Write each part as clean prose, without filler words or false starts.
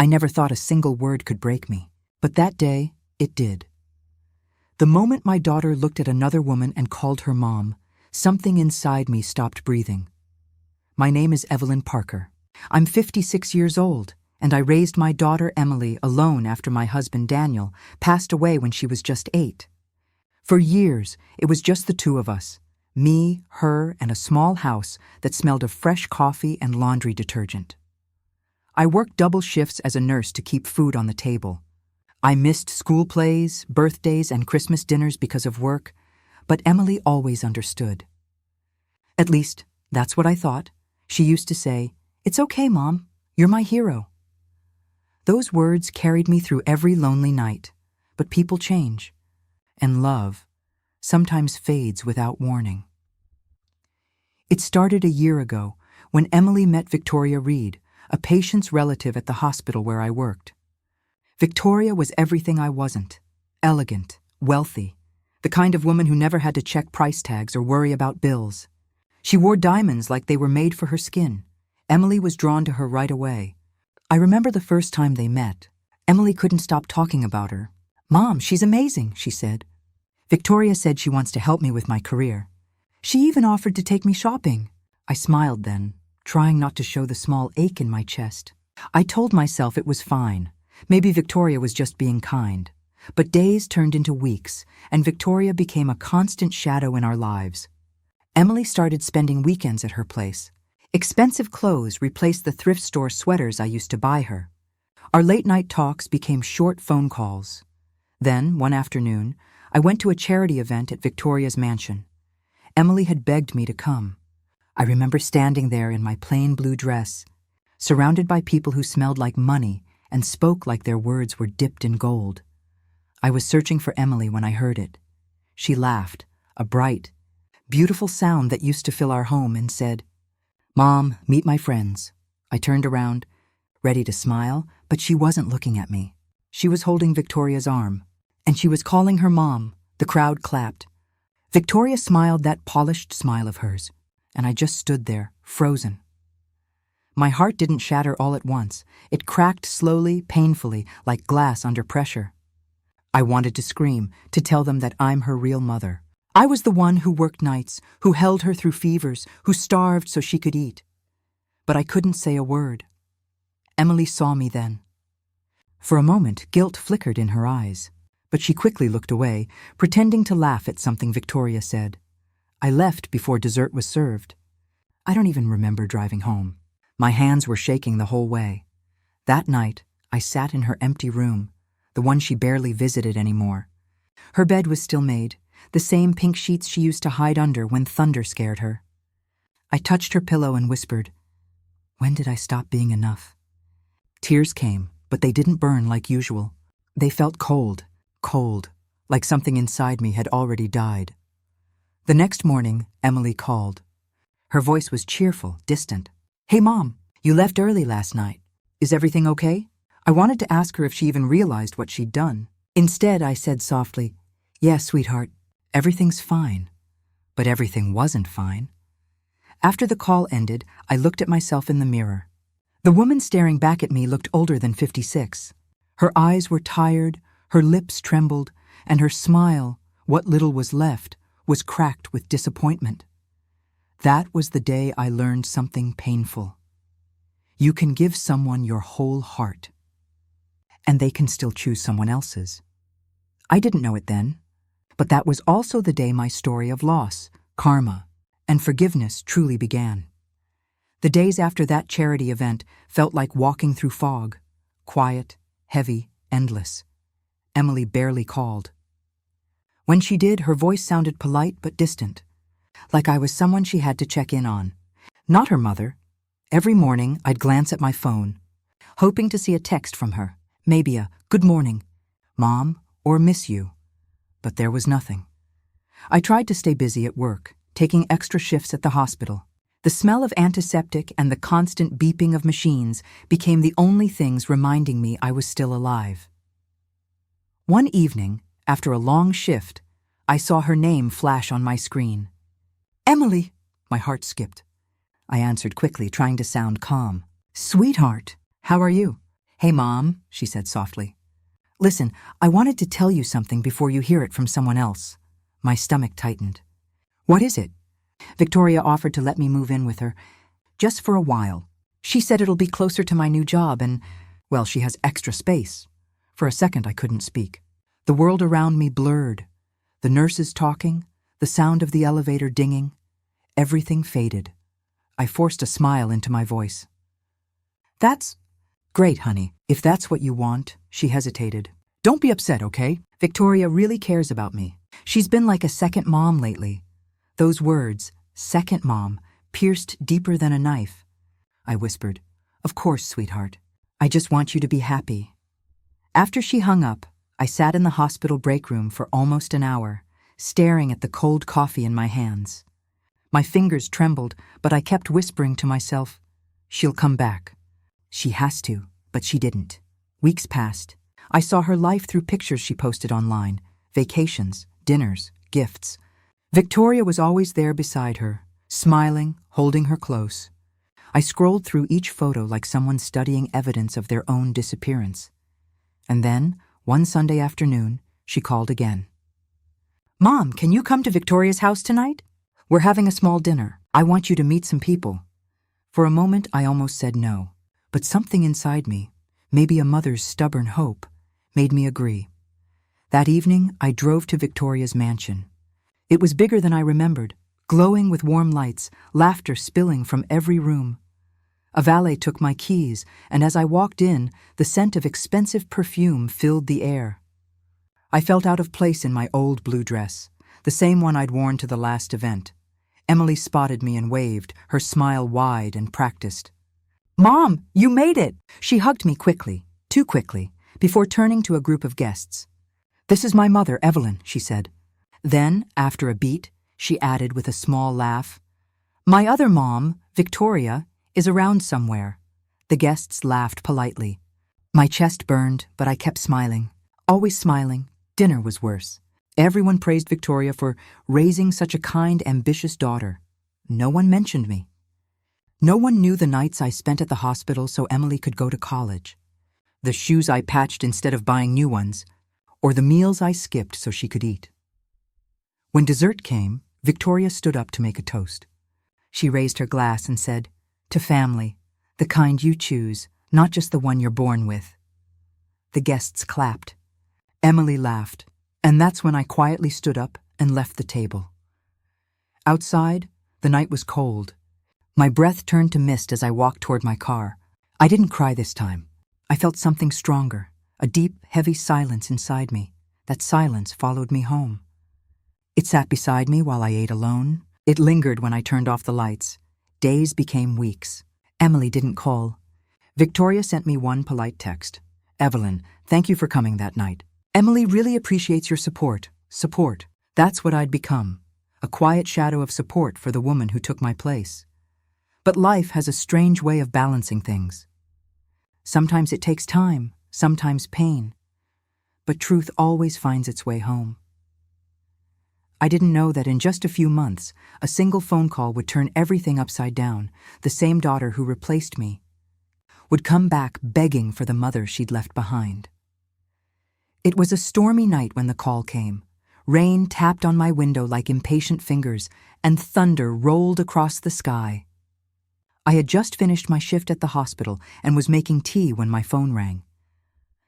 I never thought a single word could break me, but that day, it did. The moment my daughter looked at another woman and called her mom, something inside me stopped breathing. My name is Evelyn Parker. I'm 56 years old, and I raised my daughter Emily alone after my husband Daniel passed away when she was just 8. For years, it was just the two of us, me, her, and a small house that smelled of fresh coffee and laundry detergent. I worked double shifts as a nurse to keep food on the table. I missed school plays, birthdays, and Christmas dinners because of work, but Emily always understood. At least, that's what I thought. She used to say, "It's okay, Mom. You're my hero." Those words carried me through every lonely night, but people change, and love sometimes fades without warning. It started a year ago when Emily met Victoria Reed, a patient's relative at the hospital where I worked. Victoria was everything I wasn't: elegant, wealthy, the kind of woman who never had to check price tags or worry about bills. She wore diamonds like they were made for her skin. Emily was drawn to her right away. I remember the first time they met. Emily couldn't stop talking about her. "Mom, she's amazing," she said. "Victoria said she wants to help me with my career. She even offered to take me shopping." I smiled then, trying not to show the small ache in my chest. I told myself it was fine. Maybe Victoria was just being kind. But days turned into weeks, and Victoria became a constant shadow in our lives. Emily started spending weekends at her place. Expensive clothes replaced the thrift store sweaters I used to buy her. Our late-night talks became short phone calls. Then, one afternoon, I went to a charity event at Victoria's mansion. Emily had begged me to come. I remember standing there in my plain blue dress, surrounded by people who smelled like money and spoke like their words were dipped in gold. I was searching for Emily when I heard it. She laughed, a bright, beautiful sound that used to fill our home, and said, "Mom, meet my friends." I turned around, ready to smile, but she wasn't looking at me. She was holding Victoria's arm, and she was calling her mom. The crowd clapped. Victoria smiled that polished smile of hers, and I just stood there, frozen. My heart didn't shatter all at once. It cracked slowly, painfully, like glass under pressure. I wanted to scream, to tell them that I'm her real mother. I was the one who worked nights, who held her through fevers, who starved so she could eat. But I couldn't say a word. Emily saw me then. For a moment, guilt flickered in her eyes, but she quickly looked away, pretending to laugh at something Victoria said. I left before dessert was served. I don't even remember driving home. My hands were shaking the whole way. That night, I sat in her empty room, the one she barely visited anymore. Her bed was still made, the same pink sheets she used to hide under when thunder scared her. I touched her pillow and whispered, "When did I stop being enough?" Tears came, but they didn't burn like usual. They felt cold, like something inside me had already died. The next morning, Emily called. Her voice was cheerful, distant. "Hey, Mom, you left early last night. Is everything okay?" I wanted to ask her if she even realized what she'd done. Instead, I said softly, "Yes, sweetheart, everything's fine." But everything wasn't fine. After the call ended, I looked at myself in the mirror. The woman staring back at me looked older than 56. Her eyes were tired, her lips trembled, and her smile, what little was left, was cracked with disappointment. That was the day I learned something painful. You can give someone your whole heart, and they can still choose someone else's. I didn't know it then, but that was also the day my story of loss, karma, and forgiveness truly began. The days after that charity event felt like walking through fog, quiet, heavy, endless. Emily barely called. When she did, her voice sounded polite but distant, like I was someone she had to check in on. Not her mother. Every morning, I'd glance at my phone, hoping to see a text from her, maybe a "Good morning, Mom," or "Miss you." But there was nothing. I tried to stay busy at work, taking extra shifts at the hospital. The smell of antiseptic and the constant beeping of machines became the only things reminding me I was still alive. One evening, after a long shift, I saw her name flash on my screen. "Emily!" My heart skipped. I answered quickly, trying to sound calm. "Sweetheart, how are you?" "Hey, Mom," she said softly. "Listen, I wanted to tell you something before you hear it from someone else." My stomach tightened. "What is it?" "Victoria offered to let me move in with her, just for a while. She said it'll be closer to my new job and, well, she has extra space." For a second I couldn't speak. The world around me blurred. The nurses talking, the sound of the elevator dinging. Everything faded. I forced a smile into my voice. "That's great, honey, if that's what you want." She hesitated. "Don't be upset, okay? Victoria really cares about me. She's been like a second mom lately." Those words, second mom, pierced deeper than a knife. I whispered, "Of course, sweetheart. I just want you to be happy." After she hung up, I sat in the hospital break room for almost an hour, staring at the cold coffee in my hands. My fingers trembled, but I kept whispering to myself, "She'll come back. She has to," but she didn't. Weeks passed. I saw her life through pictures she posted online, vacations, dinners, gifts. Victoria was always there beside her, smiling, holding her close. I scrolled through each photo like someone studying evidence of their own disappearance. And then, one Sunday afternoon, she called again. "Mom, can you come to Victoria's house tonight? We're having a small dinner. I want you to meet some people." For a moment, I almost said no, but something inside me, maybe a mother's stubborn hope, made me agree. That evening, I drove to Victoria's mansion. It was bigger than I remembered, glowing with warm lights, laughter spilling from every room. A valet took my keys, and as I walked in, the scent of expensive perfume filled the air. I felt out of place in my old blue dress, the same one I'd worn to the last event. Emily spotted me and waved, her smile wide and practiced. "Mom, you made it!" She hugged me quickly, too quickly, before turning to a group of guests. "This is my mother, Evelyn," she said. Then, after a beat, she added with a small laugh, "My other mom, Victoria, is around somewhere." The guests laughed politely. My chest burned, but I kept smiling. Always smiling. Dinner was worse. Everyone praised Victoria for raising such a kind, ambitious daughter. No one mentioned me. No one knew the nights I spent at the hospital so Emily could go to college, the shoes I patched instead of buying new ones, or the meals I skipped so she could eat. When dessert came, Victoria stood up to make a toast. She raised her glass and said, "To family, the kind you choose, not just the one you're born with." The guests clapped. Emily laughed, and that's when I quietly stood up and left the table. Outside, the night was cold. My breath turned to mist as I walked toward my car. I didn't cry this time. I felt something stronger, a deep, heavy silence inside me. That silence followed me home. It sat beside me while I ate alone. It lingered when I turned off the lights. Days became weeks. Emily didn't call. Victoria sent me one polite text. "Evelyn, thank you for coming that night. Emily really appreciates your support." Support. That's what I'd become. A quiet shadow of support for the woman who took my place. But life has a strange way of balancing things. Sometimes it takes time, sometimes pain. But truth always finds its way home. I didn't know that in just a few months, a single phone call would turn everything upside down. The same daughter who replaced me would come back begging for the mother she'd left behind. It was a stormy night when the call came. Rain tapped on my window like impatient fingers, and thunder rolled across the sky. I had just finished my shift at the hospital and was making tea when my phone rang.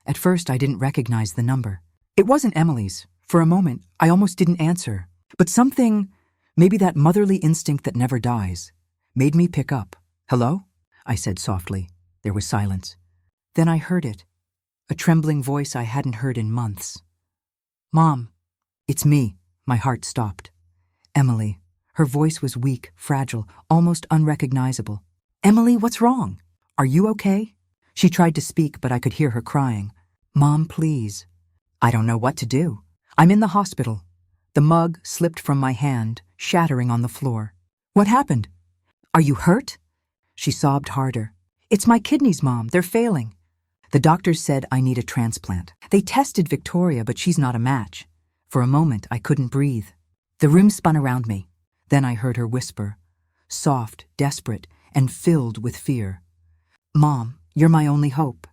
At first, I didn't recognize the number. It wasn't Emily's. For a moment, I almost didn't answer. But something, maybe that motherly instinct that never dies, made me pick up. "Hello?" I said softly. There was silence. Then I heard it, a trembling voice I hadn't heard in months. "Mom, it's me." My heart stopped. Emily. Her voice was weak, fragile, almost unrecognizable. "Emily, what's wrong? Are you okay?" She tried to speak, but I could hear her crying. "Mom, please." "I don't know what to do. I'm in the hospital." The mug slipped from my hand, shattering on the floor. "What happened? Are you hurt?" She sobbed harder. "It's my kidneys, Mom. They're failing. The doctors said I need a transplant. They tested Victoria, but she's not a match." For a moment, I couldn't breathe. The room spun around me. Then I heard her whisper, soft, desperate, and filled with fear. "Mom, you're my only hope."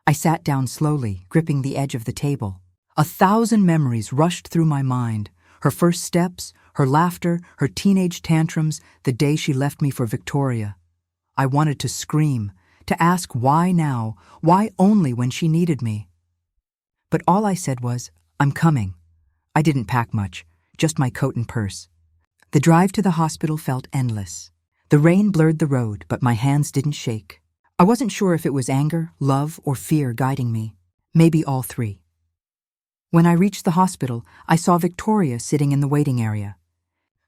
I sat down slowly, gripping the edge of the table. 1,000 memories rushed through my mind. Her first steps, her laughter, her teenage tantrums, the day she left me for Victoria. I wanted to scream, to ask why now, why only when she needed me. But all I said was, "I'm coming." I didn't pack much, just my coat and purse. The drive to the hospital felt endless. The rain blurred the road, but my hands didn't shake. I wasn't sure if it was anger, love, or fear guiding me. Maybe all three. When I reached the hospital, I saw Victoria sitting in the waiting area.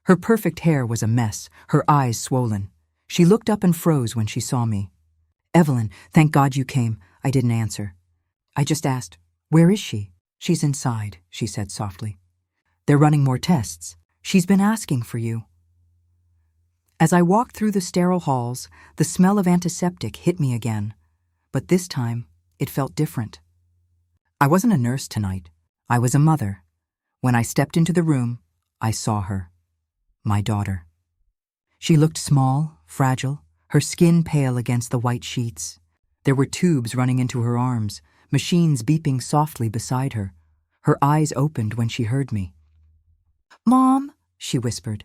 Her perfect hair was a mess, her eyes swollen. She looked up and froze when she saw me. "Evelyn, thank God you came." I didn't answer. I just asked, "Where is she?" "She's inside," she said softly. "They're running more tests. She's been asking for you." As I walked through the sterile halls, the smell of antiseptic hit me again. But this time, it felt different. I wasn't a nurse tonight. I was a mother. When I stepped into the room, I saw her. My daughter. She looked small, fragile, her skin pale against the white sheets. There were tubes running into her arms, machines beeping softly beside her. Her eyes opened when she heard me. "Mom," she whispered.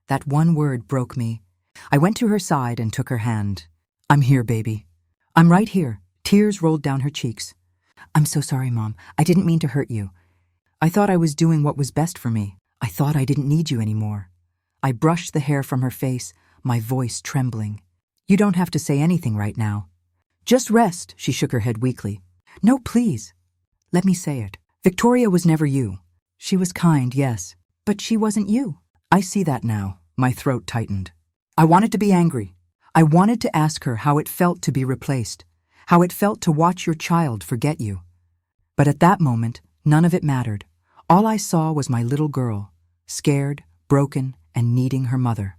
That one word broke me. I went to her side and took her hand. "I'm here, baby. I'm right here." Tears rolled down her cheeks. "I'm so sorry, Mom. I didn't mean to hurt you. I thought I was doing what was best for me. I thought I didn't need you anymore." I brushed the hair from her face, my voice trembling. "You don't have to say anything right now. Just rest." She shook her head weakly. "No, please. Let me say it. Victoria was never you. She was kind, yes, but she wasn't you." "I see that now." My throat tightened. I wanted to be angry. I wanted to ask her how it felt to be replaced, how it felt to watch your child forget you. But at that moment, none of it mattered. All I saw was my little girl, scared, broken, and needing her mother.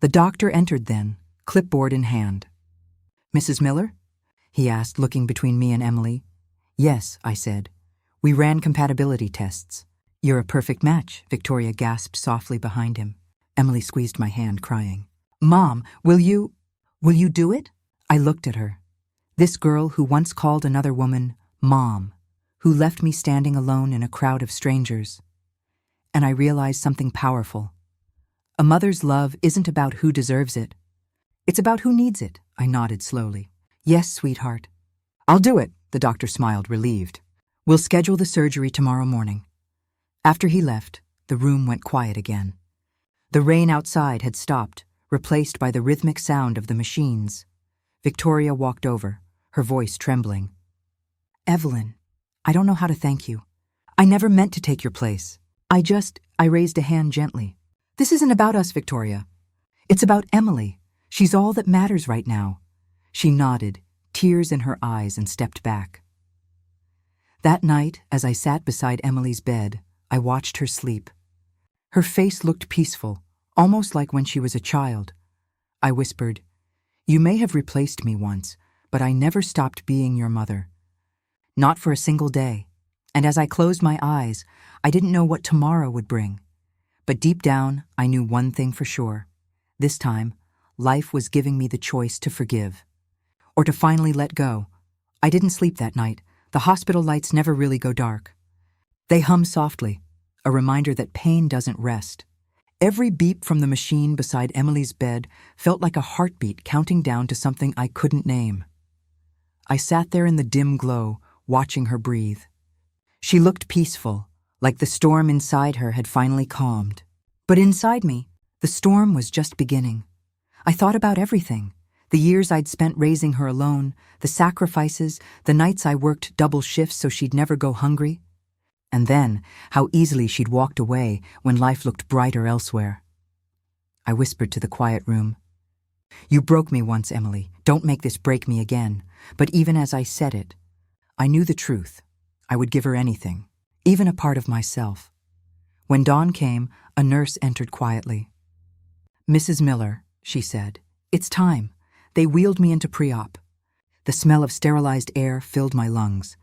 The doctor entered then, clipboard in hand. "Mrs. Miller?" he asked, looking between me and Emily. "Yes," I said. "We ran compatibility tests." "You're a perfect match," Victoria gasped softly behind him. Emily squeezed my hand, crying. "Mom, will you do it?" I looked at her. This girl who once called another woman Mom, who left me standing alone in a crowd of strangers. And I realized something powerful. A mother's love isn't about who deserves it. It's about who needs it. I nodded slowly. "Yes, sweetheart." "I'll do it," the doctor smiled, relieved. "We'll schedule the surgery tomorrow morning." After he left, the room went quiet again. The rain outside had stopped, replaced by the rhythmic sound of the machines. Victoria walked over, her voice trembling. "Evelyn, I don't know how to thank you. I never meant to take your place. I raised a hand gently. This isn't about us, Victoria. It's about Emily. She's all that matters right now." She nodded, tears in her eyes, and stepped back. That night, as I sat beside Emily's bed, I watched her sleep. Her face looked peaceful, almost like when she was a child. I whispered, "You may have replaced me once, but I never stopped being your mother. Not for a single day." And as I closed my eyes, I didn't know what tomorrow would bring. But deep down, I knew one thing for sure. This time, life was giving me the choice to forgive. Or to finally let go. I didn't sleep that night. The hospital lights never really go dark. They hum softly, a reminder that pain doesn't rest. Every beep from the machine beside Emily's bed felt like a heartbeat counting down to something I couldn't name. I sat there in the dim glow, watching her breathe. She looked peaceful, like the storm inside her had finally calmed. But inside me, the storm was just beginning. I thought about everything. The years I'd spent raising her alone, the sacrifices, the nights I worked double shifts so she'd never go hungry. And then, how easily she'd walked away when life looked brighter elsewhere. I whispered to the quiet room, "You broke me once, Emily. Don't make this break me again." But even as I said it, I knew the truth. I would give her anything, even a part of myself. When dawn came, a nurse entered quietly. "Mrs. Miller," she said, "it's time." They wheeled me into pre-op. The smell of sterilized air filled my lungs.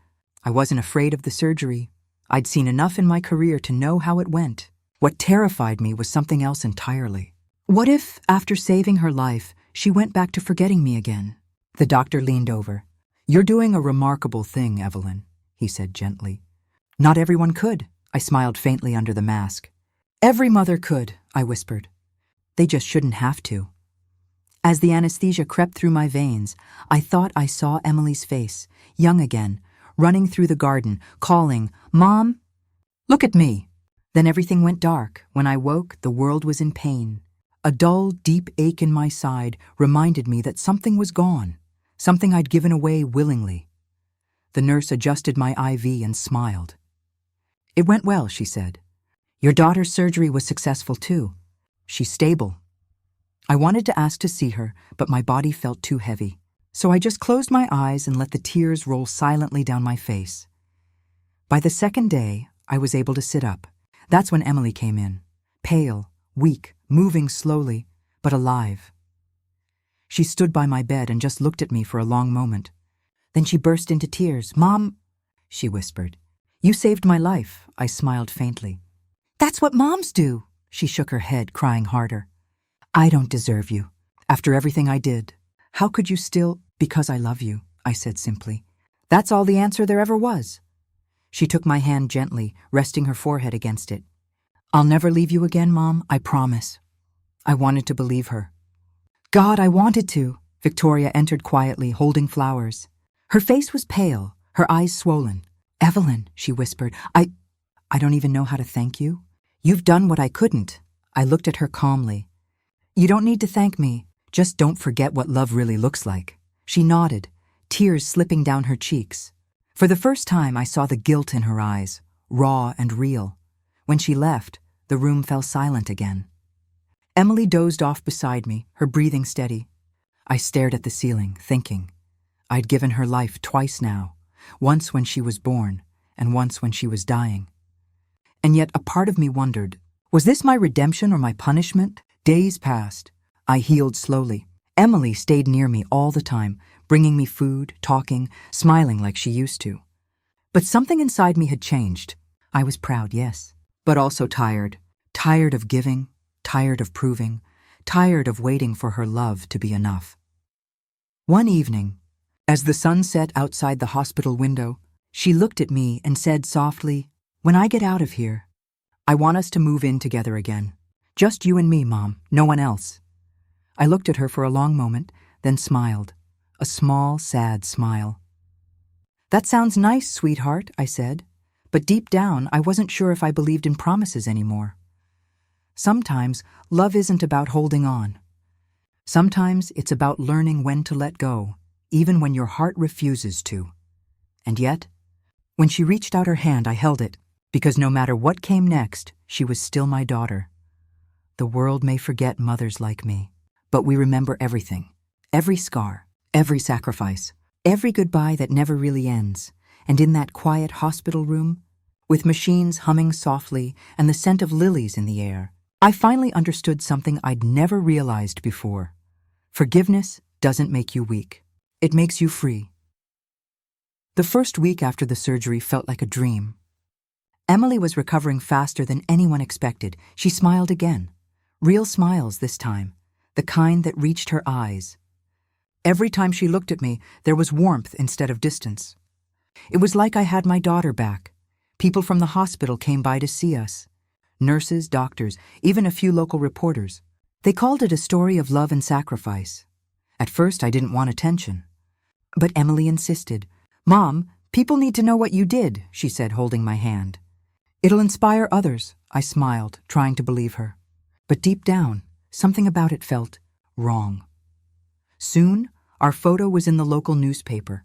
I wasn't afraid of the surgery. I'd seen enough in my career to know how it went. What terrified me was something else entirely. What if, after saving her life, she went back to forgetting me again? The doctor leaned over. "You're doing a remarkable thing, Evelyn," he said gently. "Not everyone could," I smiled faintly under the mask. "Every mother could," I whispered. "They just shouldn't have to." As the anesthesia crept through my veins, I thought I saw Emily's face, young again, running through the garden, calling, "Mom, look at me." Then everything went dark. When I woke, the world was in pain. A dull, deep ache in my side reminded me that something was gone, something I'd given away willingly. The nurse adjusted my IV and smiled. "It went well," she said. "Your daughter's surgery was successful too. She's stable." I wanted to ask to see her, but my body felt too heavy. So I just closed my eyes and let the tears roll silently down my face. By the second day, I was able to sit up. That's when Emily came in, pale, weak, moving slowly, but alive. She stood by my bed and just looked at me for a long moment. Then she burst into tears. "Mom," she whispered. "You saved my life," I smiled faintly. "That's what moms do," she shook her head, crying harder. "I don't deserve you. After everything I did, how could you still—" "Because I love you," I said simply. That's all the answer there ever was. She took my hand gently, resting her forehead against it. "I'll never leave you again, Mom, I promise." I wanted to believe her. God, I wanted to. Victoria entered quietly, holding flowers. Her face was pale, her eyes swollen. "Evelyn," she whispered, I don't even know how to thank you. You've done what I couldn't." I looked at her calmly. "You don't need to thank me. Just don't forget what love really looks like." She nodded, tears slipping down her cheeks. For the first time, I saw the guilt in her eyes, raw and real. When she left, the room fell silent again. Emily dozed off beside me, her breathing steady. I stared at the ceiling, thinking. I'd given her life twice now, once when she was born, and once when she was dying. And yet a part of me wondered, was this my redemption or my punishment? Days passed. I healed slowly. Emily stayed near me all the time, bringing me food, talking, smiling like she used to. But something inside me had changed. I was proud, yes, but also tired. Tired of giving, tired of proving, tired of waiting for her love to be enough. One evening, as the sun set outside the hospital window, she looked at me and said softly, "When I get out of here, I want us to move in together again. Just you and me, Mom, no one else." I looked at her for a long moment, then smiled. A small, sad smile. "That sounds nice, sweetheart," I said. But deep down, I wasn't sure if I believed in promises anymore. Sometimes, love isn't about holding on. Sometimes, it's about learning when to let go, even when your heart refuses to. And yet, when she reached out her hand, I held it, because no matter what came next, she was still my daughter. The world may forget mothers like me, but we remember everything, every scar, every sacrifice, every goodbye that never really ends. And in that quiet hospital room, with machines humming softly and the scent of lilies in the air, I finally understood something I'd never realized before. Forgiveness doesn't make you weak. It makes you free. The first week after the surgery felt like a dream. Emily was recovering faster than anyone expected. She smiled again. Real smiles this time, the kind that reached her eyes. Every time she looked at me, there was warmth instead of distance. It was like I had my daughter back. People from the hospital came by to see us. Nurses, doctors, even a few local reporters. They called it a story of love and sacrifice. At first, I didn't want attention. But Emily insisted. "Mom, people need to know what you did," she said, holding my hand. "It'll inspire others," I smiled, trying to believe her. But deep down, something about it felt wrong. Soon, our photo was in the local newspaper.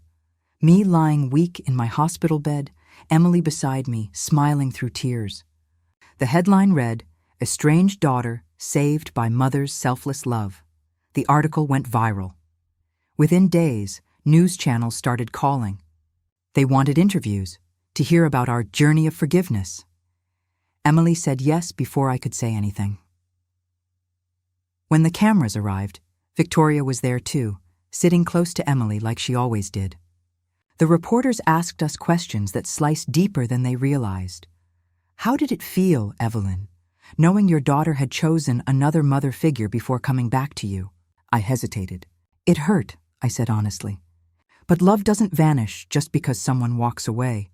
Me lying weak in my hospital bed, Emily beside me, smiling through tears. The headline read, "Estranged Daughter Saved by Mother's Selfless Love." The article went viral. Within days, news channels started calling. They wanted interviews to hear about our journey of forgiveness. Emily said yes before I could say anything. When the cameras arrived, Victoria was there too, sitting close to Emily like she always did. The reporters asked us questions that sliced deeper than they realized. "How did it feel, Evelyn, knowing your daughter had chosen another mother figure before coming back to you?" I hesitated. "It hurt," I said honestly. But love doesn't vanish just because someone walks away.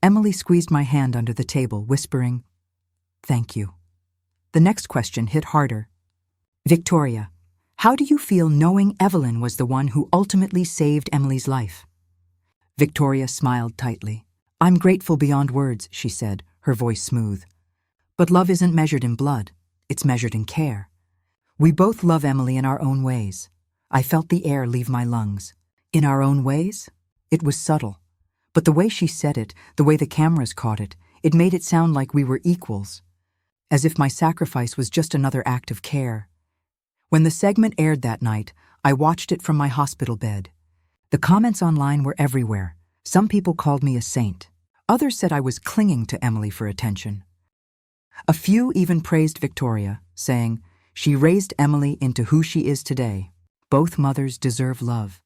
Emily squeezed my hand under the table, whispering, "Thank you." The next question hit harder. "Victoria, how do you feel knowing Evelyn was the one who ultimately saved Emily's life?" Victoria smiled tightly. "I'm grateful beyond words," she said, her voice smooth. "But love isn't measured in blood. It's measured in care. We both love Emily in our own ways." I felt the air leave my lungs. In our own ways? It was subtle. But the way she said it, the way the cameras caught it, it made it sound like we were equals. As if my sacrifice was just another act of care. When the segment aired that night, I watched it from my hospital bed. The comments online were everywhere. Some people called me a saint. Others said I was clinging to Emily for attention. A few even praised Victoria, saying, "She raised Emily into who she is today. Both mothers deserve love."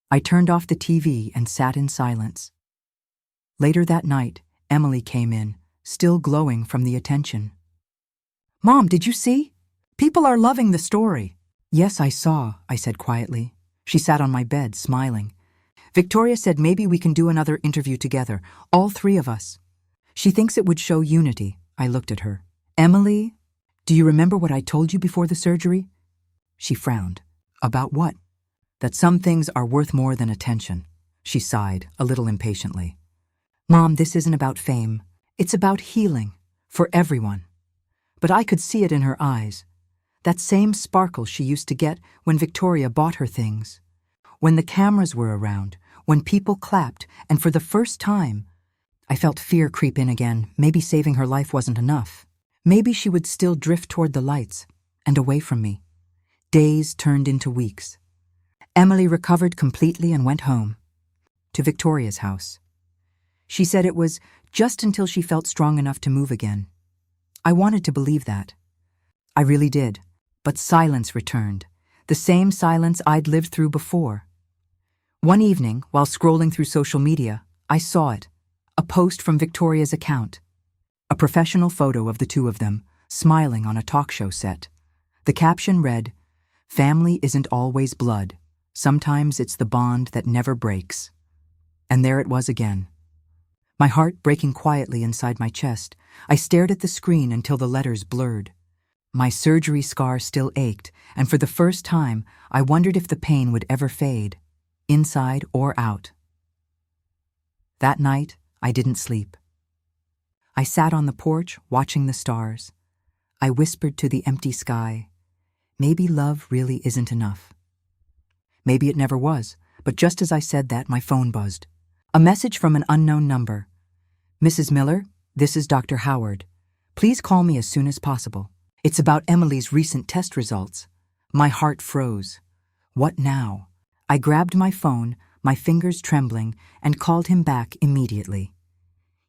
I turned off the TV and sat in silence. Later that night, Emily came in, still glowing from the attention. "Mom, did you see? People are loving the story." "Yes, I saw," I said quietly. She sat on my bed, smiling. "Victoria said maybe we can do another interview together, all three of us. She thinks it would show unity." I looked at her. "Emily, do you remember what I told you before the surgery?" She frowned. "About what?" "That some things are worth more than attention." She sighed, a little impatiently. "Mom, this isn't about fame. It's about healing. For everyone." But I could see it in her eyes. That same sparkle she used to get when Victoria bought her things. When the cameras were around, when people clapped, and for the first time, I felt fear creep in again. Maybe saving her life wasn't enough. Maybe she would still drift toward the lights and away from me. Days turned into weeks. Emily recovered completely and went home, to Victoria's house. She said it was just until she felt strong enough to move again. I wanted to believe that. I really did, but silence returned, the same silence I'd lived through before. One evening, while scrolling through social media, I saw it, a post from Victoria's account, a professional photo of the two of them, smiling on a talk show set. The caption read, "Family isn't always blood. Sometimes it's the bond that never breaks." And there it was again. My heart breaking quietly inside my chest, I stared at the screen until the letters blurred. My surgery scar still ached, and for the first time, I wondered if the pain would ever fade, inside or out. That night, I didn't sleep. I sat on the porch, watching the stars. I whispered to the empty sky, maybe love really isn't enough. Maybe it never was, but just as I said that, my phone buzzed. A message from an unknown number. "Mrs. Miller, this is Dr. Howard. Please call me as soon as possible. It's about Emily's recent test results." My heart froze. What now? I grabbed my phone, my fingers trembling, and called him back immediately.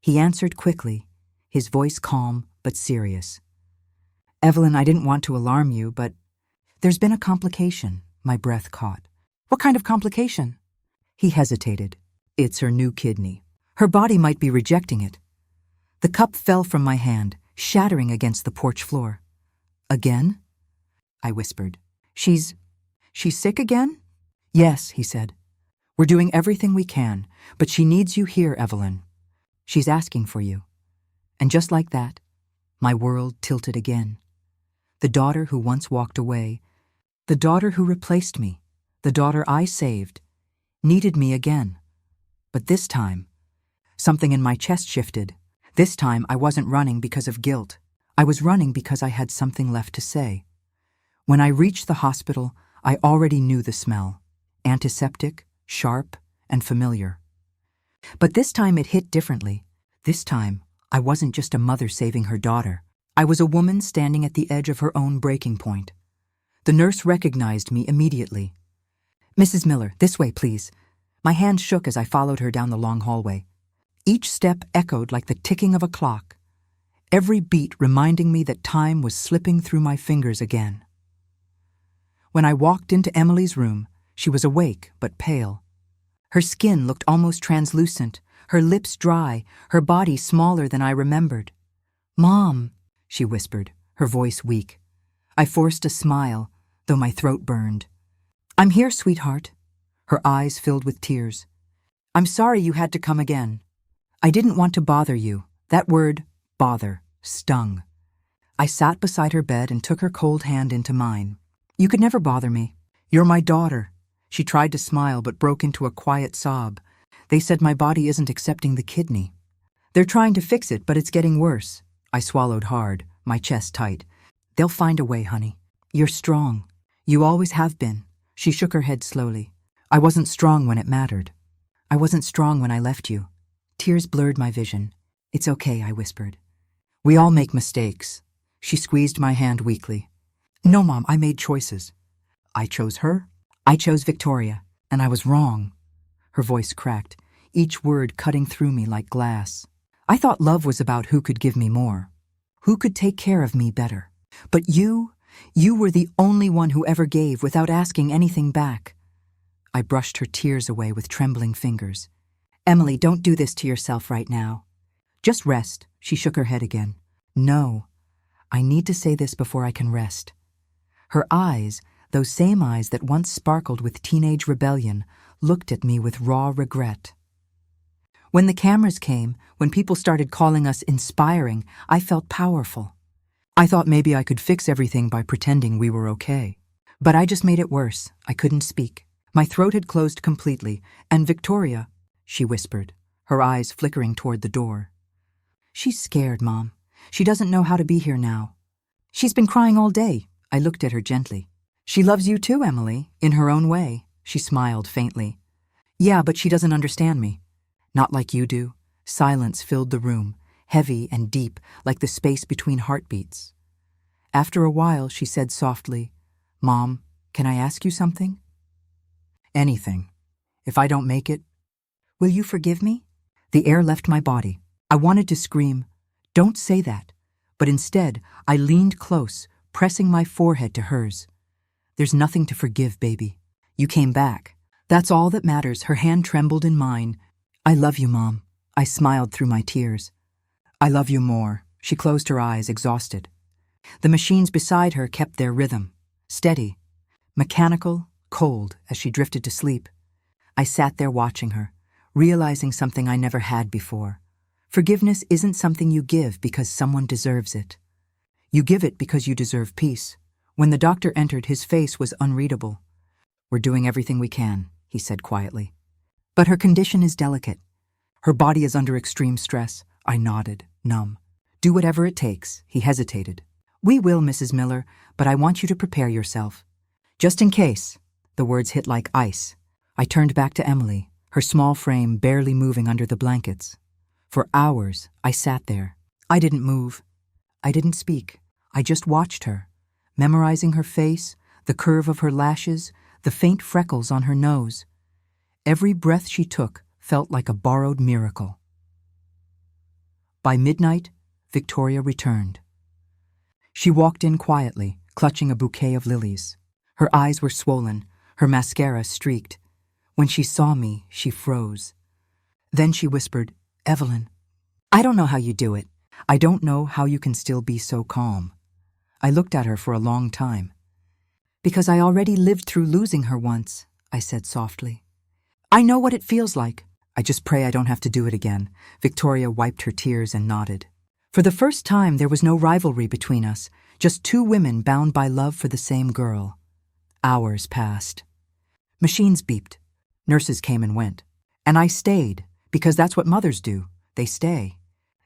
He answered quickly, his voice calm but serious. "Evelyn, I didn't want to alarm you, but there's been a complication." My breath caught. "What kind of complication?" He hesitated. "It's her new kidney. Her body might be rejecting it." The cup fell from my hand, shattering against the porch floor. "Again?" I whispered. She's sick again?" "Yes," he said. "We're doing everything we can, but she needs you here, Evelyn. She's asking for you." And just like that, my world tilted again. The daughter who once walked away, the daughter who replaced me, the daughter I saved, needed me again. But this time, something in my chest shifted. This time I wasn't running because of guilt. I was running because I had something left to say. When I reached the hospital, I already knew the smell. Antiseptic, sharp, and familiar. But this time it hit differently. This time, I wasn't just a mother saving her daughter. I was a woman standing at the edge of her own breaking point. The nurse recognized me immediately. "Mrs. Miller, this way, please." My hand shook as I followed her down the long hallway. Each step echoed like the ticking of a clock, every beat reminding me that time was slipping through my fingers again. When I walked into Emily's room, she was awake but pale. Her skin looked almost translucent, her lips dry, her body smaller than I remembered. "Mom," she whispered, her voice weak. I forced a smile, though my throat burned. "I'm here, sweetheart." Her eyes filled with tears. "I'm sorry you had to come again. I didn't want to bother you." That word, bother, stung. I sat beside her bed and took her cold hand into mine. "You could never bother me. You're my daughter." She tried to smile but broke into a quiet sob. "They said my body isn't accepting the kidney. They're trying to fix it, but it's getting worse." I swallowed hard, my chest tight. "They'll find a way, honey. You're strong. You always have been." She shook her head slowly. "I wasn't strong when it mattered. I wasn't strong when I left you." Tears blurred my vision. "It's okay," I whispered. "We all make mistakes." She squeezed my hand weakly. "No, Mom, I made choices. I chose her. I chose Victoria, and I was wrong." Her voice cracked, each word cutting through me like glass. "I thought love was about who could give me more, who could take care of me better. But you were the only one who ever gave without asking anything back." I brushed her tears away with trembling fingers. "Emily, don't do this to yourself right now. Just rest." She shook her head again. "No, I need to say this before I can rest." Her eyes, those same eyes that once sparkled with teenage rebellion, looked at me with raw regret. When the cameras came, when people started calling us inspiring, I felt powerful. I thought maybe I could fix everything by pretending we were okay. But I just made it worse. I couldn't speak. My throat had closed completely, and Victoria, she whispered, her eyes flickering toward the door. "She's scared, Mom. She doesn't know how to be here now. She's been crying all day." I looked at her gently. "She loves you too, Emily, in her own way." She smiled faintly. "Yeah, but she doesn't understand me. Not like you do." Silence filled the room, heavy and deep, like the space between heartbeats. After a while, she said softly, "Mom, can I ask you something?" "Anything. If I don't make it." "Will you forgive me?" The air left my body. I wanted to scream, "Don't say that," but instead I leaned close, pressing my forehead to hers. "There's nothing to forgive, baby. You came back. That's all that matters." Her hand trembled in mine. "I love you, Mom." I smiled through my tears. "I love you more." She closed her eyes, exhausted. The machines beside her kept their rhythm, steady, mechanical, cold, as she drifted to sleep. I sat there watching her, realizing something I never had before. Forgiveness isn't something you give because someone deserves it. You give it because you deserve peace. When the doctor entered, his face was unreadable. "We're doing everything we can," he said quietly. "But her condition is delicate. Her body is under extreme stress." I nodded, numb. "Do whatever it takes." He hesitated. "We will, Mrs. Miller, but I want you to prepare yourself. Just in case." The words hit like ice. I turned back to Emily, her small frame barely moving under the blankets. For hours, I sat there. I didn't move. I didn't speak. I just watched her, memorizing her face, the curve of her lashes, the faint freckles on her nose. Every breath she took felt like a borrowed miracle. By midnight, Victoria returned. She walked in quietly, clutching a bouquet of lilies. Her eyes were swollen, her mascara streaked. When she saw me, she froze. Then she whispered, "Evelyn, I don't know how you do it. I don't know how you can still be so calm." I looked at her for a long time. "Because I already lived through losing her once," I said softly. "I know what it feels like. I just pray I don't have to do it again." Victoria wiped her tears and nodded. For the first time, there was no rivalry between us, just two women bound by love for the same girl. Hours passed. Machines beeped. Nurses came and went. And I stayed, because that's what mothers do. They stay.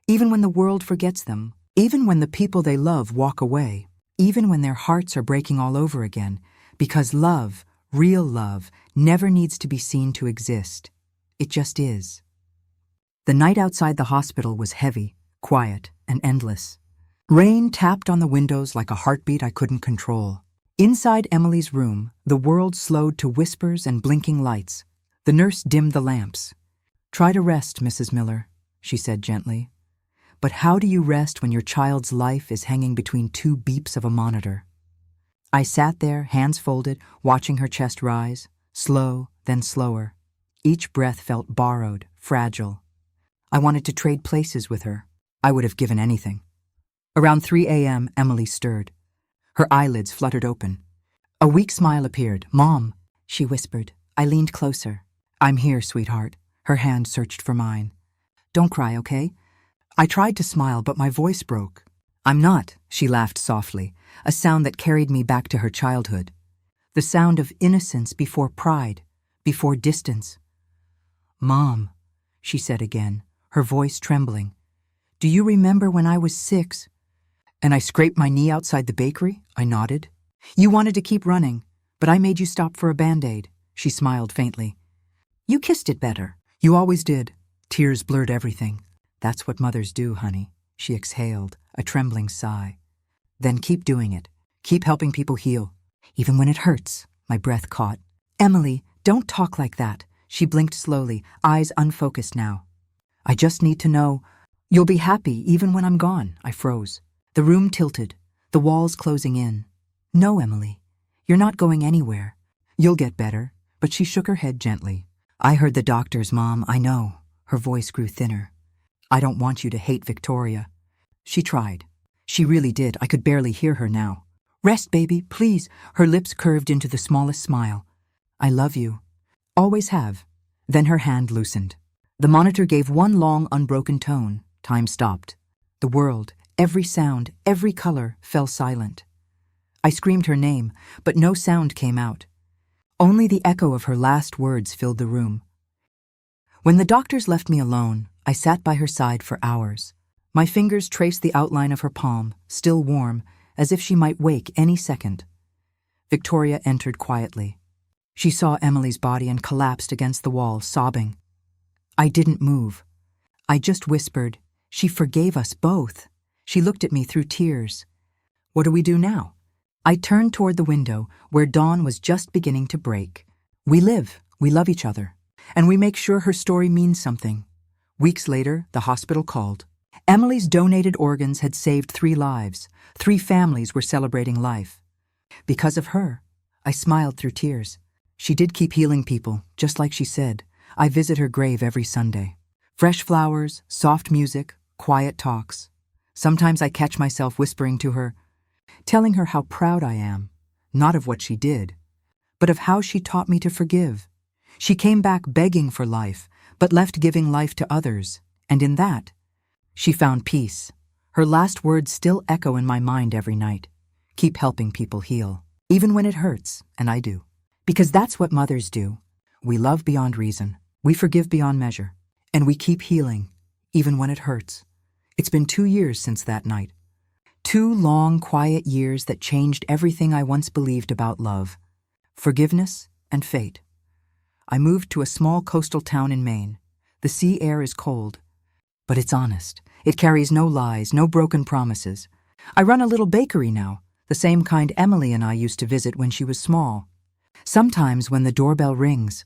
Even when the world forgets them, even when the people they love walk away, even when their hearts are breaking all over again, because love, real love, never needs to be seen to exist. It just is. The night outside the hospital was heavy, quiet, and endless. Rain tapped on the windows like a heartbeat I couldn't control. Inside Emily's room, the world slowed to whispers and blinking lights. The nurse dimmed the lamps. "Try to rest, Mrs. Miller," she said gently. "But how do you rest when your child's life is hanging between two beeps of a monitor?" I sat there, hands folded, watching her chest rise, slow, then slower. Each breath felt borrowed, fragile. I wanted to trade places with her. I would have given anything. Around 3 a.m., Emily stirred. Her eyelids fluttered open. A weak smile appeared. "Mom," she whispered, I leaned closer. "I'm here, sweetheart." Her hand searched for mine. "Don't cry, okay?" I tried to smile, but my voice broke. "I'm not," she laughed softly, a sound that carried me back to her childhood. The sound of innocence before pride, before distance. "Mom," she said again, her voice trembling. "Do you remember when I was 6? And I scraped my knee outside the bakery?" I nodded. "You wanted to keep running, but I made you stop for a Band-Aid." She smiled faintly. "You kissed it better." "You always did." Tears blurred everything. "That's what mothers do, honey." She exhaled, a trembling sigh. "Then keep doing it. Keep helping people heal. Even when it hurts." My breath caught. "Emily, don't talk like that." She blinked slowly, eyes unfocused now. "I just need to know. You'll be happy even when I'm gone." I froze. The room tilted, the walls closing in. "No, Emily. You're not going anywhere. You'll get better." But she shook her head gently. "I heard the doctors, Mom, I know." Her voice grew thinner. "I don't want you to hate Victoria." She tried. She really did. I could barely hear her now. "Rest, baby, please." Her lips curved into the smallest smile. "I love you. Always have." Then her hand loosened. The monitor gave one long, unbroken tone. Time stopped. The world, every sound, every color, fell silent. I screamed her name, but no sound came out. Only the echo of her last words filled the room. When the doctors left me alone, I sat by her side for hours. My fingers traced the outline of her palm, still warm, as if she might wake any second. Victoria entered quietly. She saw Emily's body and collapsed against the wall, sobbing. I didn't move. I just whispered, "She forgave us both." She looked at me through tears. "What do we do now?" I turned toward the window, where dawn was just beginning to break. "We live, we love each other, and we make sure her story means something." Weeks later, the hospital called. Emily's donated organs had saved 3 lives. 3 families were celebrating life. Because of her, I smiled through tears. She did keep healing people, just like she said. I visit her grave every Sunday. Fresh flowers, soft music, quiet talks. Sometimes I catch myself whispering to her, telling her how proud I am, not of what she did, but of how she taught me to forgive. She came back begging for life, but left giving life to others, and in that, she found peace. Her last words still echo in my mind every night. Keep helping people heal, even when it hurts, and I do. Because that's what mothers do. We love beyond reason, we forgive beyond measure, and we keep healing, even when it hurts. It's been 2 years since that night. 2 long, quiet years that changed everything I once believed about love, forgiveness, and fate. I moved to a small coastal town in Maine. The sea air is cold, but it's honest. It carries no lies, no broken promises. I run a little bakery now, the same kind Emily and I used to visit when she was small. Sometimes when the doorbell rings,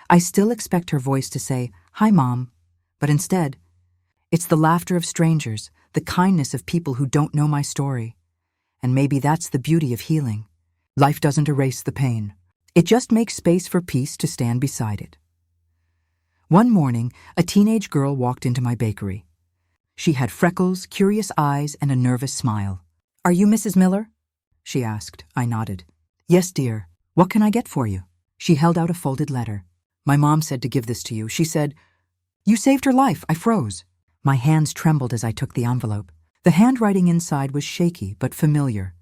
I still expect her voice to say, "Hi, Mom," but instead, it's the laughter of strangers, the kindness of people who don't know my story. And maybe that's the beauty of healing. Life doesn't erase the pain. It just makes space for peace to stand beside it. One morning, a teenage girl walked into my bakery. She had freckles, curious eyes, and a nervous smile. "Are you Mrs. Miller?" she asked. I nodded. "Yes, dear. What can I get for you?" She held out a folded letter. "My mom said to give this to you. She said, 'You saved her life.'" I froze. My hands trembled as I took the envelope. The handwriting inside was shaky but familiar.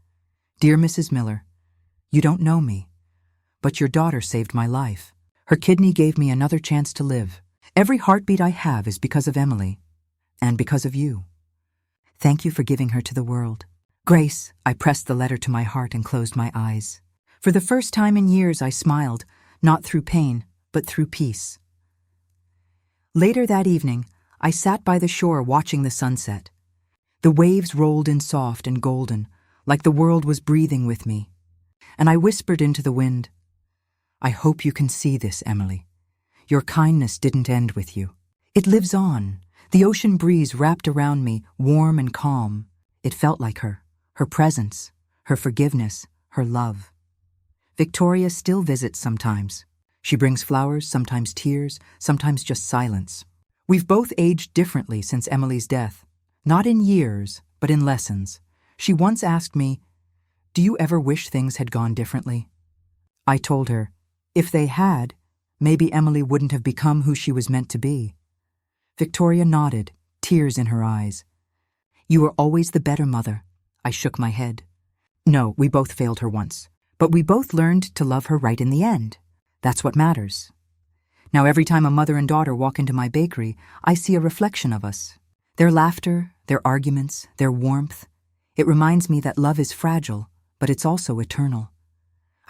"Dear Mrs. Miller, you don't know me, but your daughter saved my life. Her kidney gave me another chance to live. Every heartbeat I have is because of Emily, and because of you. Thank you for giving her to the world." "Grace," I pressed the letter to my heart and closed my eyes. For the first time in years, I smiled, not through pain, but through peace. Later that evening, I sat by the shore watching the sunset. The waves rolled in soft and golden, like the world was breathing with me. And I whispered into the wind, "I hope you can see this, Emily. Your kindness didn't end with you. It lives on." The ocean breeze wrapped around me, warm and calm. It felt like her presence, her forgiveness, her love. Victoria still visits sometimes. She brings flowers, sometimes tears, sometimes just silence. We've both aged differently since Emily's death. Not in years, but in lessons. She once asked me, "Do you ever wish things had gone differently?" I told her, "If they had, Maybe Emily wouldn't have become who she was meant to be. Victoria nodded, tears in her eyes. You were always the better mother. I shook my head. No, we both failed her once. But we both learned to love her right in the end. That's what matters. Now every time a mother and daughter walk into my bakery, I see a reflection of us. Their laughter, their arguments, their warmth. It reminds me that love is fragile, but it's also eternal.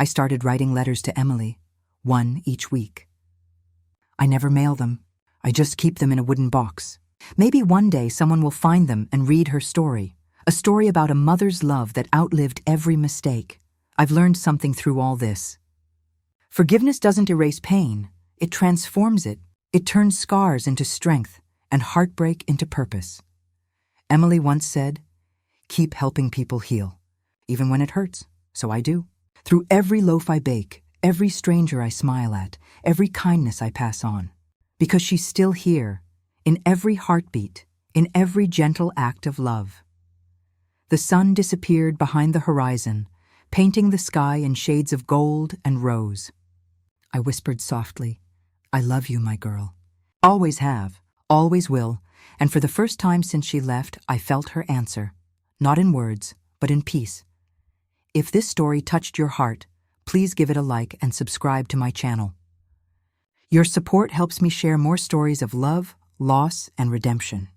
I started writing letters to Emily, one each week. I never mail them. I just keep them in a wooden box. Maybe one day someone will find them and read her story, a story about a mother's love that outlived every mistake. I've learned something through all this. Forgiveness doesn't erase pain. It transforms it. It turns scars into strength and heartbreak into purpose. Emily once said, "Keep helping people heal, even when it hurts." So I do. Through every loaf I bake, every stranger I smile at, every kindness I pass on. Because she's still here, in every heartbeat, in every gentle act of love. The sun disappeared behind the horizon, painting the sky in shades of gold and rose. I whispered softly, "I love you, my girl." Always have, always will, and for the first time since she left, I felt her answer, not in words, but in peace. If this story touched your heart, please give it a like and subscribe to my channel. Your support helps me share more stories of love, loss, and redemption.